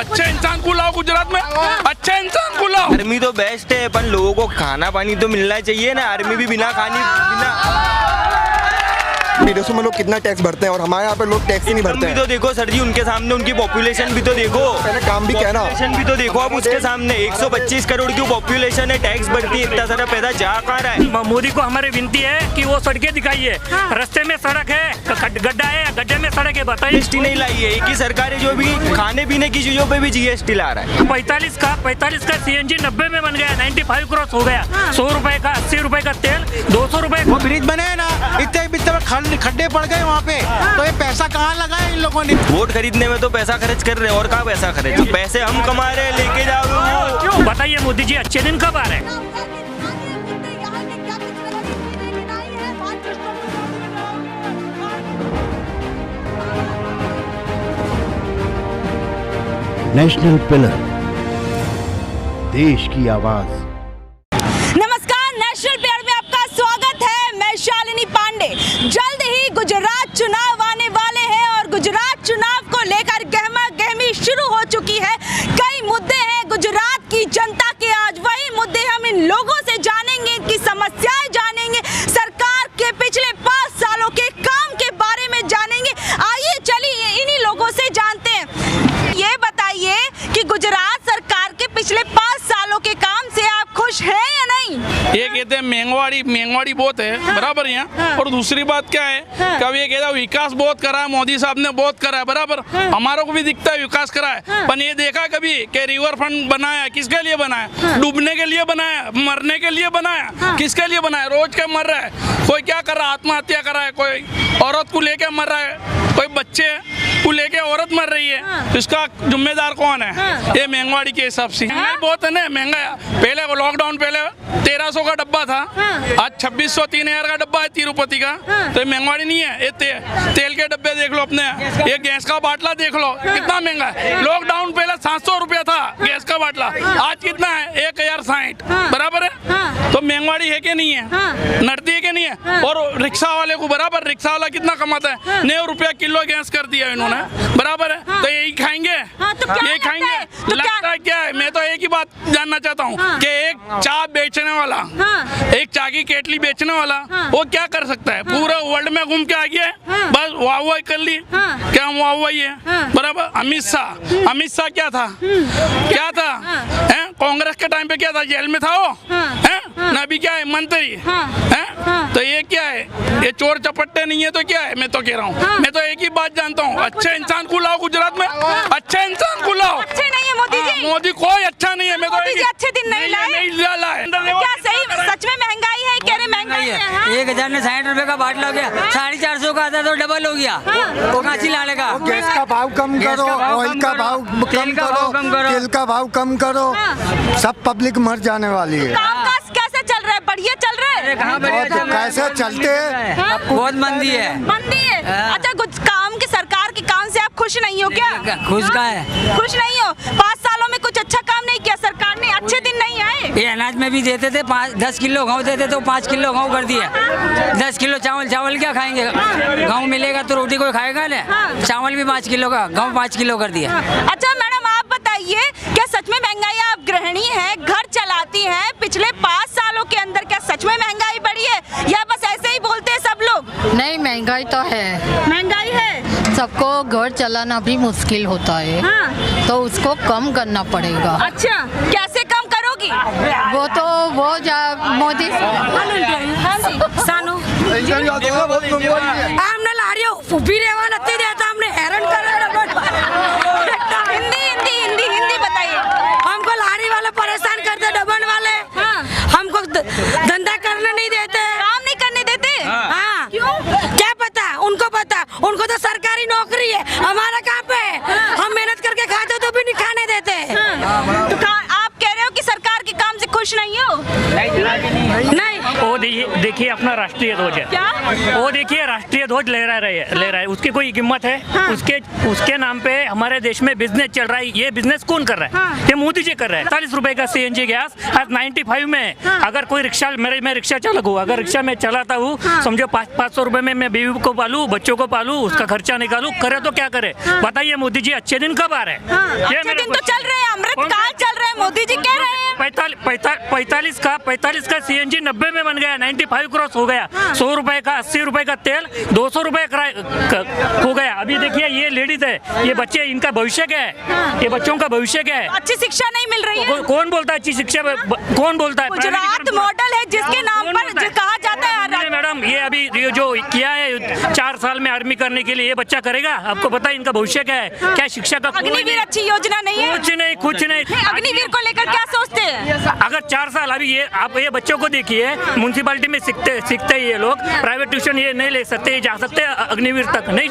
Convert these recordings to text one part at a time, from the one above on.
अच्छे इंसान को लाओ गुजरात में, अच्छे इंसान को लाओ। आर्मी तो बेस्ट है, पर लोगों को खाना पानी तो मिलना चाहिए ना। आर्मी भी बिना विदेशों में लोग कितना टैक्स भरते हैं और हमारे यहाँ पे लोग टैक्स ही नहीं भरते हैं। तो देखो सर जी, उनके सामने उनकी पॉपुलेशन भी तो देखो, पहले काम भी कहना, पॉपुलेशन भी तो देखो। अब उसके सामने 125 करोड़ की पॉपुलेशन है, टैक्स बढ़ती है, इतना सारा पैसा जा कहाँ रहा है। मोदी को हमारी विनती है कि वो सड़कें दिखाइए। रास्ते में सड़क है, गड्ढा है, गड्ढे में सड़क है, बताइए। जीएसटी नहीं लाई है, एक ही सरकार है जो भी खाने पीने की चीजों पे भी जीएसटी ला रहा है। 45 का सीएनजी 90 में बन गया, 95 क्रॉस हो गया। 100 रुपए का 80 रुपए का तेल, 200 रुपए। वो ब्रिज बने हैं ना, इतने खड्डे पड़ गए वहाँ पे, तो ये पैसा कहाँ लगा है इन लोगों ने। वोट खरीदने में तो पैसा खर्च कर रहे हैं, और कहाँ पैसा खर्च, पैसे हम कमा रहे हैं, लेके जाओ। बताइए मोदी जी, अच्छे दिन कब आ रहे हैं? नेशनल पिलर, देश की आवाज। नमस्कार, नेशनल पिलर में आपका स्वागत है। मैं शालिनी पांडे। जल्द ही गुजरात चुनाव आने वाले हैं और गुजरात चुनाव को लेकर गहमा गहमी शुरू हो चुकी है। कई मुद्दे हैं गुजरात की जनता के, आज वही मुद्दे हम इन लोगों से जानेंगे, इनकी समस्याएं जानेंगे, सरकार के पिछले 5 सालों के काम के बारे में जानेंगे। आइए चलिए इन्हीं लोगों से जानते हैं। ये बताइए कि गुजरात सरकार के पिछले 5 सालों के काम से आप खुश हैं या नहीं? ये कहते हैं महंगाई बहुत है, बराबर यहाँ। और दूसरी बात क्या है, कभी ये कहता है विकास बहुत करा है, मोदी साहब ने बहुत करा है, बराबर। हमारों को भी दिखता है विकास करा है, पर ये देखा कभी कि रिवर फ्रंट बनाया किसके लिए बनाया? डूबने के लिए बनाया, मरने के लिए बनाया, किसके लिए बनाया? रोज के मर रहा है, कोई क्या कर रहा है, आत्महत्या कर रहा है, कोई औरत को लेके मर रहा है, कोई बच्चे को लेके औरत मर रही है, इसका जिम्मेदार कौन है? ये महंगाई के हिसाब से बहुत है ना। महंगा पहले लॉकडाउन पहले 1300 का डब्बा था, आज 2600 3000 का डब्बा है तिरुपति का। तो ये महंगाई नहीं है। ये तेल के डब्बे देख लो अपने, ये गैस का बाटला देख लो कितना महंगा है। लॉकडाउन पहले 700 रुपया था गैस का बाटला, आज कितना है? 1060, बराबर है। तो महंगाई है कि नहीं है? नड़ती है कि नहीं है? और रिक्शा वाले को बराबर, रिक्शा वाला कितना कमाता है? 9 रुपया किलो गैस कर दिया इन्होंने, बराबर है। तो यही खाएंगे, यही खाएंगे। लगता है क्या है? मैं तो एक ही बात जानना चाहता हूँ कि एक चाय बेचने वाला, एक चाय की केटली बेचने वाला, वो क्या कर सकता है? पूरा वर्ल्ड में घूम के आ गया, बस वाह कर ली, क्या हम वाह है, बराबर। अमित शाह क्या था? कांग्रेस के टाइम पे क्या था? जेल में था वो, ना भी क्या है, मंत्री है। तो ये क्या है? ये चोर चपट्टे नहीं है तो क्या है? मैं तो कह रहा हूँ, मैं तो एक ही बात जानता हूँ, अच्छे इंसान को लाओ गुजरात में, अच्छे इंसान को लाओ। अच्छे नहीं है मोदी जी, मोदी कोई अच्छा नहीं है। मैं मोदी जी अच्छे दिन नहीं लाए। क्या सही सच में महंगाई है? कह रहे महंगाई है। 1060 रुपए का बाटला हो गया, 450 का आता तो डबल हो गया। वो काशी लाने का गैस का भाव कम करो, ऑयल का भाव कम करो, तेल का भाव कम करो, सब पब्लिक मर जाने वाली है। कामकाज कैसे चल रहा है? बढ़िया चल रहा है? कैसे चलते हैं? बहुत मंदी है। मंदी है? अच्छा, कुछ काम के सरकार के काम से आप खुश नहीं हो क्या? खुश का है? खुश नहीं हो? 5 सालों में कुछ अच्छा काम नहीं किया सरकार ने, अच्छे दिन नहीं आए। ये अनाज में भी देते थे 10 किलो गेहूँ देते तो 5 किलो गेहूँ कर दिया। 10 किलो चावल क्या खाएंगे? गेहूँ मिलेगा तो रोटी कोई खाएगा ना। चावल भी 5 किलो का, गेहूँ 5 किलो कर दिया। अच्छा मैडम, आप बताइए, क्या सच में महंगाई? आप गृहिणी हैं, घर चलाती हैं, पिछले 5 सालों के अंदर क्या सच में महंगाई बढ़ी है या बस ऐसे ही बोलते हैं सब लोग? नहीं, महंगाई तो है। महंगाई है, सबको घर चलाना भी मुश्किल होता है, तो उसको कम करना पड़ेगा। अच्छा, कैसे कम करोगी? वो तो मोदी सानू हमने लारियो उभी रहवा नहीं देता, हमने हैरान कर हिंदी बताइए। हमको लारी वाले परेशान करते, डबन वाले हमको धंधा करने नहीं देते, काम नहीं करने देते। हाँ, क्यों? क्या पता उनको उनको तो सरकारी नौकरी है, हमारा कहाँ पे है? हम मेहनत करके खाते तो भी नहीं खाने देते। तो आप कह रहे हो कि सरकार के काम से खुश नहीं हो? नहीं, वो देखिए अपना राष्ट्रीय ध्वज है। क्या? वो देखिए राष्ट्रीय ध्वज लहरा रहा है, उसकी कोई कीमत है? हाँ। उसके नाम पे हमारे देश में बिजनेस चल रहा है। ये बिजनेस कौन कर रहा है? हाँ। ये मोदी जी कर रहे हैं। 40 रुपए का CNG गैस आज 95 में। हाँ। अगर कोई रिक्शा, मैं रिक्शा चालक हूँ, अगर रिक्शा में चलाता हूँ, हाँ। समझो 500 रुपए में मैं बीवी को पालू, बच्चों को पालू, उसका खर्चा निकालू, करे तो क्या करे? बताइए मोदी जी अच्छे दिन कब आ रहे हैं? हाँ, ये अच्छे मेरा दिन तो क्वेश्चन चल रहे हैं, अमृत कौन काल सा? चल रहे हैं, मोदी जी कह रहे हैं। 45 का CNG 90 में बन गया, 95 क्रॉस हो गया। 100 रुपए का 80 रुपए का तेल 200 रुपए हो गया। अभी देखिए ये लेडीज है, ये बच्चे, इनका भविष्य क्या है? ये बच्चों का भविष्य क्या है? अच्छी शिक्षा नहीं मिल रही है। कौन बोलता है अच्छी शिक्षा? कौन बोलता है? गुजरात मॉडल है जिसके नाम पर जो कहा जाता है। नहीं मैडम, ये अभी ये जो किया है 4 साल में आर्मी करने के लिए, ये बच्चा करेगा? आपको पता है इनका भविष्य क्या है? क्या शिक्षा का? अग्निवीर अच्छी योजना नहीं है। कुछ नहीं। अग्निवीर को लेकर क्या सोचते हैं? अगर 4 साल अभी ये आप ये बच्चों को देखिए, म्यूनसिपालिटी में सीखते ये लोग, प्राइवेट ट्यूशन ये नहीं ले सकते, जा सकते अग्निवीर तक नहीं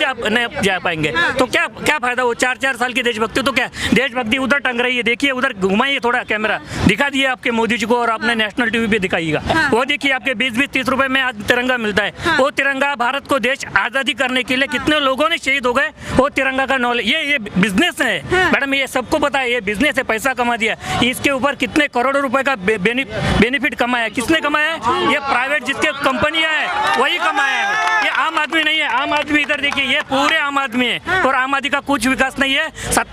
जा पाएंगे। तो क्या फायदा? वो 4 साल की देशभक्ति, तो क्या देशभक्ति उधर टंग रही है? देखिए उधर घुमाइए थोड़ा कैमरा, दिखा दिए आपके मोदी जी को, और आपने नेशनल टीवी पे दिखाइएगा। वो देखिए आपके 20-30 रुपए में आज तिरंगा मिलता है। वो तिरंगा भारत को देश आजादी करने के लिए कितने लोगों ने शहीद हो गए, वो तिरंगा का नॉलेज। ये बिजनेस है मैडम, ये सबको पता है, ये बिजनेस है, पैसा कमा दिया। इसके ऊपर कितने करोड़ों रुपए का बेनिफिट कमाया, किसने कमाया है? ये प्राइवेट जिसके कंपनियां है वही कमाया है, ये आम आदमी नहीं है। आम आदमी इधर देखिए, ये पूरे आम आदमी है, और आम आदमी का कुछ विकास नहीं है।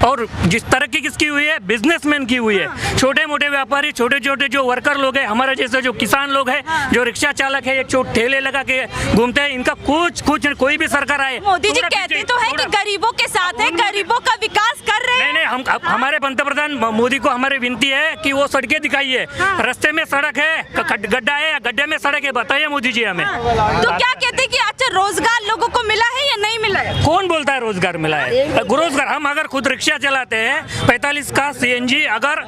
और जिस तरक्की किसकी हुई है? बिजनेसमैन की हुई है। छोटे मोटे व्यापारी, छोटे छोटे जो वर्कर लोग हैं, हमारे जैसे जो किसान लोग हैं, जो रिक्शा चालक है, ये ठेले लगा के घूमते हैं, इनका कुछ कोई भी सरकार आए। मोदी जी कहते तो है कि गरीबों के साथ है, गरीबों का विकास कर रहे हैं। नहीं, हमारे पंतप्रधान मोदी को हमारी विनती है कि वो सड़कें दिखाइए। रास्ते में सड़क है, गड्ढा है, गड्ढे में सड़क है, बताइए मोदी जी हमें। तो क्या कहते हैं कि अच्छा रोजगार लोगों को मिला है या नहीं मिला है? कौन बोलता है रोजगार मिला है? रोजगार, हम अगर खुद रिक्शा चलाते हैं, 45 का CNG अगर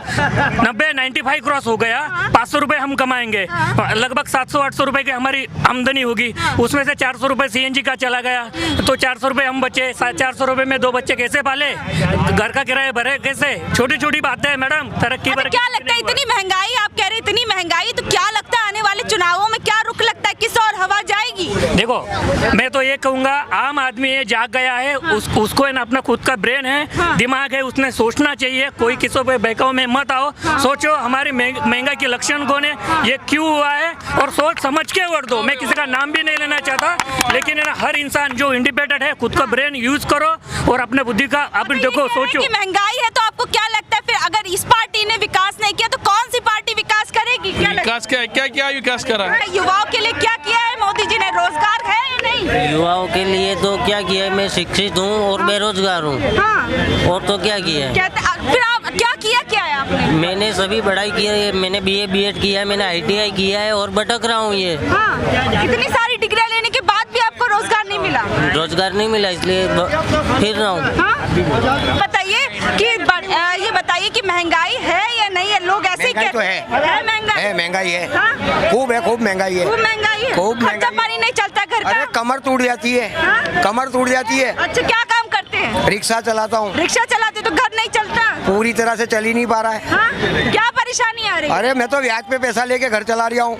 95 क्रॉस हो गया, 500 रुपए हम कमाएंगे, लगभग 700-800 रुपए की हमारी आमदनी होगी। उसमें से 400 रुपए CNG का चला गया, तो 400 रुपए हम बचे। 400 रुपए में 2 बच्चे कैसे पाले? घर का किराया भरे कैसे? छोटी बातें है मैडम, तरक्की पर। क्या लगता है इतनी महंगाई, आप कह रहे इतनी महंगाई, तो क्या लगता है आने वाले चुनावों में क्या रुख लगता है, किस और हवा जाएगी? देखो मैं तो ये कहूँगा, आम आदमी ये जाग गया है, उसको है ना, अपना खुद का ब्रेन है, दिमाग है, उसने सोचना चाहिए। कोई किसी पे बहकाव में मत आओ, सोचो हमारी महंगाई के लक्षण कौन है, ये क्यों हुआ है, और सोच समझ के वोट दो। मैं किसी का नाम भी नहीं लेना चाहता, लेकिन है ना, हर इंसान जो इंडिपेंडेंट है, खुद का ब्रेन यूज करो और अपने बुद्धि का अपने देखो, सोचो। महंगाई है तो आपको क्या लगता है, फिर अगर इस पार्टी ने विकास नहीं किया तो कौन सी पार्टी विकास करेगी? विकास क्या विकास करा है? युवाओं के लिए क्या किया है मोदी जी ने? रोजगार है या नहीं? युवाओं के लिए तो क्या किया है, मैं शिक्षित हूँ और बेरोजगार हूँ। हाँ। और तो क्या किया है? फिर आप क्या है आपने? मैंने सभी पढ़ाई की है, मैंने BA BEd किया है, मैंने ITI किया है, और भटक रहा हूँ। ये हाँ। इतनी सारी डिग्रियां लेने के बाद भी आपको रोजगार नहीं मिला? रोजगार नहीं मिला, इसलिए फिर रहा हूँ। हाँ? बताइए कि ये बताइए कि महंगाई है या नहीं है? लोग ऐसे ही कहते तो है महंगाई है, हाँ? खूब महंगाई है, खूब महंगाई है, खूब महंगाई खर्चा पानी नहीं चलता घर का? अरे कमर टूट जाती है, हाँ? कमर टूट जाती है। अच्छा, क्या काम करते हैं? रिक्शा चलाता हूँ। रिक्शा चलाते तो घर नहीं चलता? पूरी तरह से चल ही नहीं पा रहा है। हाँ? क्या परेशानी आ रही है? अरे मैं तो ब्याज पे पैसा लेके घर चला रहा हूँ।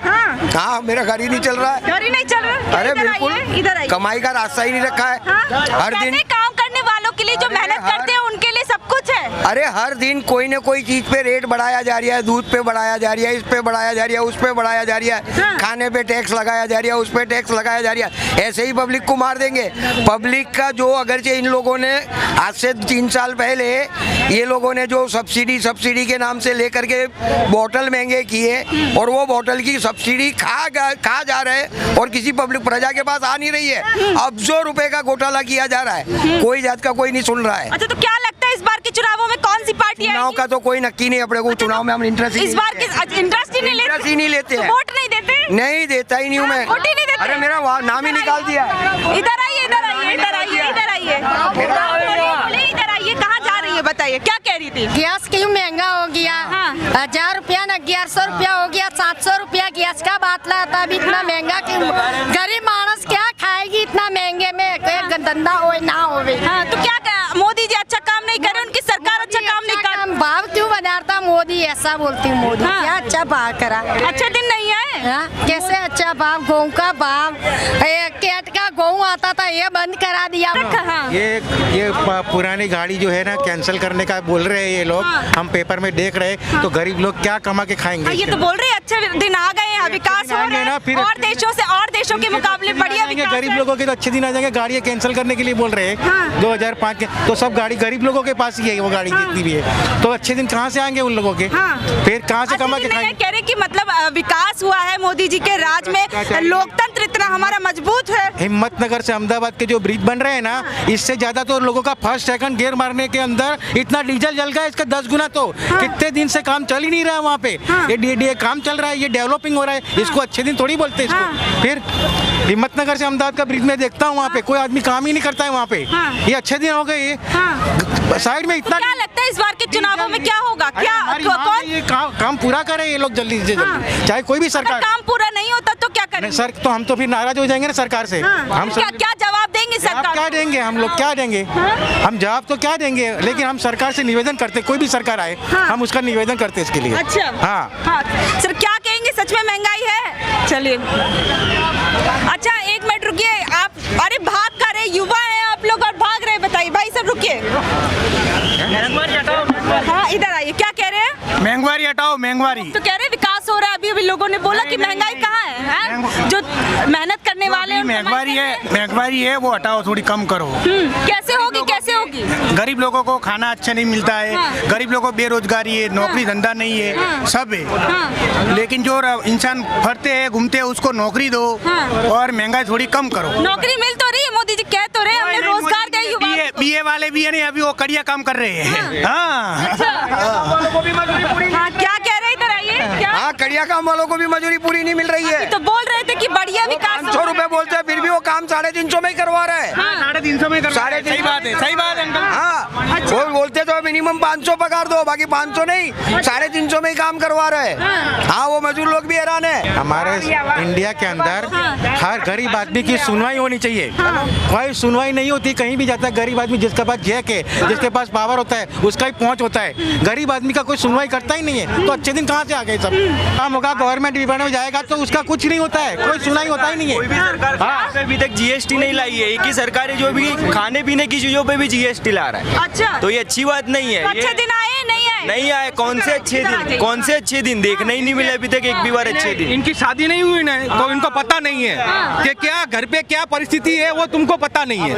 हाँ, मेरा घर ही नहीं चल रहा है। घर ही नहीं चल रहा? अरे बिल्कुल, इधर आइए। कमाई का रास्ता ही नहीं रखा है। हाँ? हर दिन काम करने वालों के लिए जो मेहनत करते हैं उनके लिए सब कुछ है। अरे हर दिन कोई न कोई चीज पे रेट बढ़ाया जा रहा है, दूध पे बढ़ाया जा रहा है, इस पे बढ़ाया जा रहा है, उस पे बढ़ाया जा रहा है, हाँ। खाने पे टैक्स लगाया जा रहा है, उस पे टैक्स लगाया जा रहा है। ऐसे ही पब्लिक को मार देंगे। पब्लिक का जो अगरचे इन लोगों ने आज से 3 साल पहले ये लोगों ने जो सब्सिडी के नाम से लेकर के बोतल महंगे किए, और वो बोतल की सब्सिडी खा जा रहे हैं, और किसी पब्लिक प्रजा के पास आ नहीं रही है। अरबों रुपए का घोटाला किया जा रहा है, कोई जात का कोई नहीं सुन रहा है। अच्छा, तो क्या लगता है इस बार के चुनावों में कौन सी पार्टी आएगी? चुनाव का तो कोई नक्की नहीं, अपने को चुनाव में हम इंटरेस्ट इस बार इंटरेस्ट ही नहीं लेते हैं। वोट नहीं देते? नहीं देता ही नहीं हूँ मैं। वोट ही नहीं देते? अरे मेरा नाम ही निकाल दिया है। इधर आइए, कहाँ जा रही है बताइए, क्या कह रही थी? गैस क्यों महंगा हो गया? 1000 रुपया न 1100 रुपया हो गया, 700 रुपया गैस का बाटला था। अभी इतना महंगा क्यों? गरीब मानस क्या खाएगी इतना महंगे में? धंधा हो ना हो। हाँ, तो क्या मोदी जी अच्छा काम नहीं करे, उनकी सरकार अच्छा काम नहीं कर? भाव क्यों बनाता मोदी? ऐसा बोलती हूँ, मोदी क्या अच्छा भाव करा? अच्छे दिन नहीं है। हाँ, कैसे अच्छा भाव, गेहूं का भाव, कैट का गेहूं आता था ये बंद करा दिया। ये पुरानी गाड़ी जो है ना कैंसिल करने का बोल रहे हैं ये लोग। हम पेपर में देख रहे हैं तो गरीब लोग क्या कमा के खाएंगे। ये तो बोल रहे हैं अच्छे दिन आ गए हैं, विकास हो रहा है और देशों के मुकाबले बढ़िया विकास गरीब है। लोगों के तो अच्छे दिन आ जाएंगे। गाड़ियाँ कैंसिल करने के लिए बोल रहे हैं 2005 के, तो सब गाड़ी गरीब लोगों के पास ही है वो गाड़ी जितनी भी है, तो अच्छे दिन कहाँ से आएंगे उन लोगों के। फिर कहाँ से कमा के खाएंगे। कह रहे कि मतलब विकास हुआ है मोदी जी के राज में, लोकतंत्र इतना हमारा मजबूत है। हिम्मतनगर से अहमदाबाद के जो ब्रिज बन रहे हैं ना, इससे ज्यादा तो लोगों का फर्स्ट सेकंड गियर मारने के अंदर इतना डीजल जल गया, इसका 10 गुना। तो कितने दिन से काम चल ही नहीं रहा है वहाँ पे। ये काम चल रहा है, ये डेवलपिंग हो रहा है, इसको अच्छे दिन थोड़ी बोलते इसको। फिर हिम्मतनगर से अहमदाबाद का ब्रिज में देखता हूँ वहाँ पे कोई आदमी काम ही नहीं करता है वहाँ पे। ये अच्छे दिन हो गए। साइड में इतना क्या लगता है इस बार के चुनावों में क्या होगा? क्या कौन ये काम पूरा करे ये लोग जल्दी से जल्दी, चाहे कोई भी सरकार। काम पूरा नहीं होता तो क्या करेंगे? सर तो हम तो फिर नाराज हो जाएंगे ना सरकार से। हम क्या जवाब देंगे सरकार? क्या देंगे हम लोग, क्या देंगे हम जवाब तो क्या देंगे, लेकिन हम सरकार से निवेदन करते, कोई भी सरकार आए हम उसका निवेदन करते इसके लिए। अच्छा हाँ सर, क्या कहेंगे? सच में महंगाई है? चलिए अच्छा 1 मिनट रुकिए आप। अरे भाग कर रहे युवा है आप लोग और भाग रहे, बताइए भाई सब रुकिए। हाँ इधर आइए, क्या कह रहे हैं? महंगाई हटाओ, महंगाई तो कह रहे हैं विकास हो रहा है। अभी लोगों ने बोला कि महंगाई कहाँ है? जो मेहनत करने वाले हैं, महंगाई है वो हटाओ, थोड़ी कम करो। कैसे होगी? कैसे होगी? गरीब लोगों को खाना अच्छा नहीं मिलता है, गरीब लोगों को बेरोजगारी है, नौकरी धंधा नहीं है, सब है। लेकिन जो इंसान फरते हैं घूमते हैं उसको नौकरी दो और महंगाई थोड़ी कम करो। नौकरी मिल तो रही है, मोदी जी कह तो रहे हैं हमने रोजगार दिया युवा। बीए वाले भी है नहीं, अभी वो कड़िया काम कर रहे हैं। हाँ क्या कह रहे? इधर आइए। क्या? हाँ, कड़िया काम वालों को भी मजदूरी पूरी नहीं मिल रही है। तो बोल रहे थे कि बढ़िया विकास। 500 रुपए बोलते हैं फिर भी वो काम 350 में ही करवा रहे हैं। 350 में कर, सही बात है, सही बात है अंकल। हाँ वो बोलते तो मिनिमम 500 पगार दो, बाकी 500 नहीं 350 में ही काम करवा रहे हैं। हाँ वो मजदूर लोग भी हैरान है। हमारे इंडिया के अंदर हर गरीब आदमी की सुनवाई होनी चाहिए। कोई सुनवाई नहीं होती, कहीं भी जाता है गरीब आदमी, जिसके पास जैक है, जिसके पास पावर होता है, उसका ही पहुंच होता है। गरीब आदमी का कोई सुनवाई करता ही नहीं है, तो अच्छे दिन कहाँ से आ गए सब। काम होगा गवर्नमेंट विभाग में जाएगा तो उसका कुछ नहीं होता है, कोई सुनाई होता ही नहीं है। कोई भी सरकार अभी तक जीएसटी नहीं लाई है। एक ही सरकार है जो भी खाने पीने की चीजों पे भी जीएसटी ला रहा है। अच्छा तो ये अच्छी बात नहीं है। अच्छे दिन आए नहीं आए। कौन से अच्छे दिन, कौन से अच्छे दिन देखने ही नहीं मिले अभी तक एक भी बार अच्छे दिन। इनकी शादी नहीं हुई ना तो इनको पता नहीं है कि क्या घर पे क्या परिस्थिति है, वो तुमको पता नहीं है।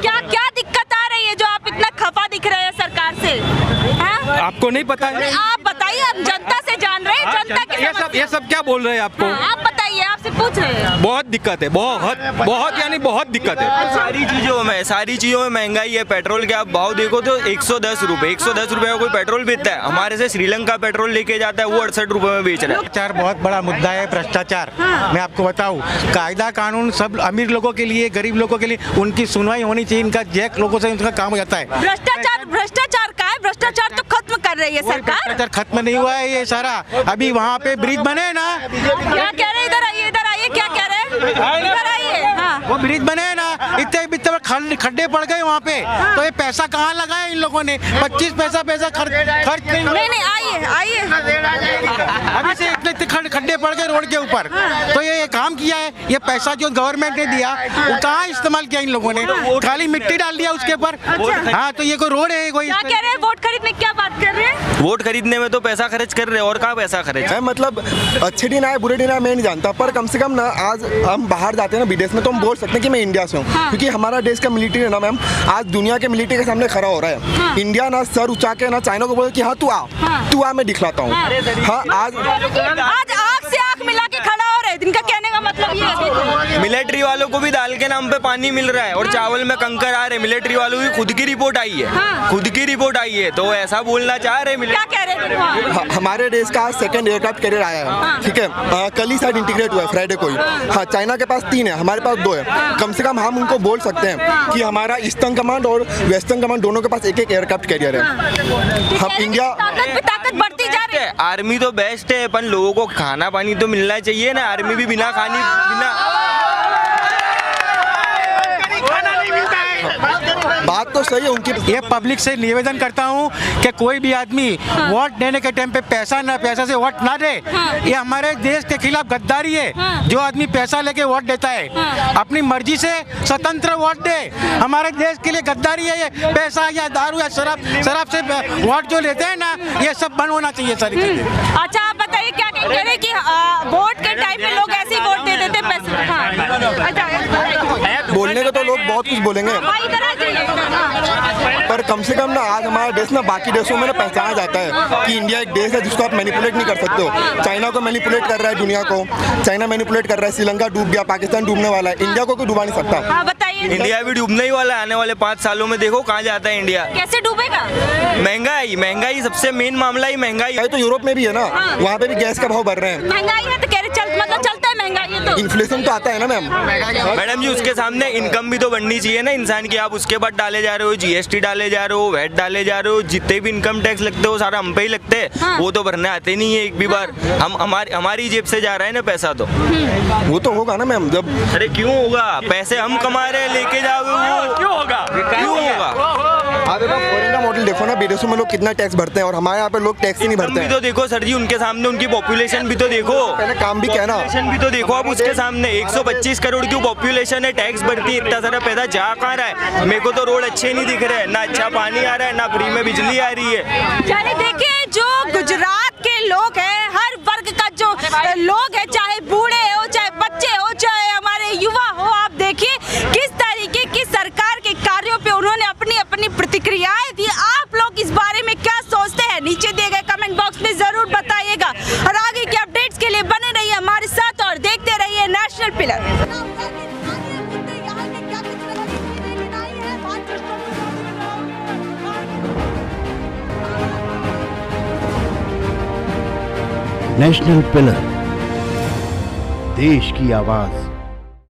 क्या क्या दिक्कत आ रही है जो आप इतना खफा दिख रहे हैं सरकार से? आपको नहीं पता है? आप बताइए, आप जनता से जान रहे हैं, जनता की ये सब क्या बोल रहे हैं आपको? आप बताइए, आपसे पूछ रहे हैं। बहुत दिक्कत है, बहुत यानी बहुत दिक्कत है। सारी चीजों में महंगाई है। पेट्रोल के आप भाव देखो तो 110 रुपए का कोई पेट्रोल बेचता है। हमारे से श्रीलंका पेट्रोल लेके जाता है, वो 68 रुपए में बेच रहा है। भ्रष्टाचार बहुत बड़ा मुद्दा है। भ्रष्टाचार मैं आपको बताऊं, कायदा कानून सब अमीर लोगों के लिए, गरीब लोगों के लिए उनकी सुनवाई होनी चाहिए। इनका जैक लोगों से उनका काम हो जाता है। भ्रष्टाचार का है, भ्रष्टाचार तो खत्म कर रही है सरकार। भ्रष्टाचार खत्म नहीं हुआ है ये सारा। अभी वहाँ पे ब्रिज बने ना, क्या कह रहे हैं? इधर आइए, क्या कह रहे हैं? इधर आइए। हाँ वो ब्रिज बने ना, इतने खड्डे पड़ गए वहाँ पे, तो ये पैसा कहाँ लगाया इन लोगों ने? 25 पैसा खर्च नहीं आइए। अभी से इतने खड्डे पड़ गए रोड के ऊपर, तो ये काम किया है। ये पैसा जो गवर्नमेंट ने दिया वो कहाँ इस्तेमाल किया इन लोगों ने? खाली मिट्टी डाल दिया उसके ऊपर। हाँ तो ये कोई रोड है? कोई क्या कह रहे हैं? वोट खरीदने क्या बात कर रहे हैं? वोट खरीदने में तो पैसा खर्च कर रहे हैं, और कहाँ पैसा खर्च? मतलब अच्छे दिन आए बुरे दिन आए मैं नहीं जानता, पर कम से कम ना आज हम बाहर जाते हैं ना विदेश में, तो हम बोल सकते हैं कि मैं इंडिया से हूँ। क्योंकि हमारा देश का मिलिट्री है ना मैम, आज दुनिया के मिलिट्री के सामने खड़ा हो रहा है। इंडिया ना सर उठा के ना चाइना को बोले कि हाँ तू आ मैं दिखलाता हूँ। हाँ आज आँख से आँख मिला के खड़ा हो रहे हैं। इनका कहने का मतलब ये है मिलिट्री वालों को भी दाल के नाम पे पानी मिल रहा है और चावल में कंकर आ रहे। मिलिट्री वालों की खुद की रिपोर्ट आई है, तो ऐसा बोलना चाह रहे। क्या कह रहे हैं? हमारे देश का आज 2nd एयरक्राफ्ट कैरियर आया है, ठीक है। कल ही शायद इंटीग्रेट हुआ है, फ्राइडे को ही। हाँ चाइना के पास 3 है, हमारे पास 2 है। कम से कम हम उनको बोल सकते हैं कि हमारा ईस्टर्न कमांड और वेस्टर्न कमांड दोनों के पास एक एयरक्राफ्ट कैरियर है। हम इंडिया ताकत बढ़ती जा रही है। आर्मी तो बेस्ट है, पर लोगों को खाना पानी तो मिलना चाहिए ना। आर्मी भी बिना खाना नहीं मिलता है। बात तो सही है उनकी। ये पब्लिक से निवेदन करता हूँ कि कोई भी आदमी वोट देने के टाइम पे पैसा से वोट ना दे। ये हमारे देश के खिलाफ गद्दारी है। जो आदमी पैसा लेके वोट देता है अपनी मर्जी से स्वतंत्र वोट दे। हमारे देश के लिए गद्दारी है ये। पैसा या दारू या शराब से वोट जो लेते हैं ना, ये सब बंद होना चाहिए सारी चीजें। अच्छा आप बताइए क्या कह रहे कि वोट के टाइम में लोग ऐसे ही वोट दे देते पैसे। अच्छा बोलने को तो लोग बहुत कुछ बोलेंगे, पर कम से कम ना आज हमारा देश ना बाकी देशों में ना पहचाना जाता है कि इंडिया एक देश है जिसको आप मैनिपुलेट नहीं कर सकते हो। चाइना को मैनिपुलेट कर रहा है दुनिया को, चाइना मैनिपुलेट कर रहा है, श्रीलंका डूब गया, पाकिस्तान डूबने वाला है, इंडिया को कोई डुबा नहीं सकता। हाँ बताइए इंडिया भी डूबने ही वाला है। आने वाले 5 सालों में देखो कहाँ जाता है इंडिया। कैसे डूबेगा? महंगाई सबसे मेन मामला ही महंगाई है। तो यूरोप में भी है ना, वहाँ पे भी गैस का भाव बढ़ रहे हैं। महंगाई है तो कह रहे मतलब चलता है महंगाई है तो इन्फ्लेशन तो आता है ना मैम। मैडम जी उसके सामने इनकम भी तो बढ़नी चाहिए ना इंसान की। आप उसके बाद डाले जा रहे हो, जीएसटी डाले जा रहे हो, वैट डाले जा रहे हो, जितने भी इनकम टैक्स लगते हो सारा हम पे ही लगते हैं। वो तो भरने आते नहीं है एक भी बार। हमारी जेब से जा रहा है ना पैसा, तो वो तो होगा ना मैम। जब अरे क्यों होगा? पैसे हम कमा रहे हैं, लेके जाओगे वो क्यों होगा? आप फॉरेन का मॉडल देखो ना, विदेशों में लोग कितना टैक्स भरते हैं और हमारे यहाँ पे लोग टैक्स ही नहीं भरते हैं। तो देखो सर जी उनके सामने उनकी पॉपुलेशन भी तो देखो, पहले काम भी क्या ना, भी तो देखो। अब उसके सामने 125 करोड़ की पॉपुलेशन है, टैक्स भरती है, इतना सारा पैसा जा कहाँ रहा है? मेरे को तो रोड अच्छे नहीं दिख रहे हैं, ना अच्छा पानी आ रहा है, ना फ्री में बिजली आ रही है। यानी देखिए जो गुजरात के लोग हैं, हर वर्ग का जो लोग है, चाहे बूढ़े हो, चाहे बच्चे हो, चाहे हमारे युवा हो, आप देखिए किस तरीके की सरकार के कार्यों पे उन्होंने अपनी अपनी प्रतिक्रियाएं दी। आप लोग इस बारे में क्या सोचते हैं? नीचे दिए गए कमेंट बॉक्स में जरूर बताइएगा और आगे के अपडेट्स के लिए बने रहिए हमारे साथ और देखते रहिए नेशनल पिलर। नेशनल पिलर, देश की आवाज।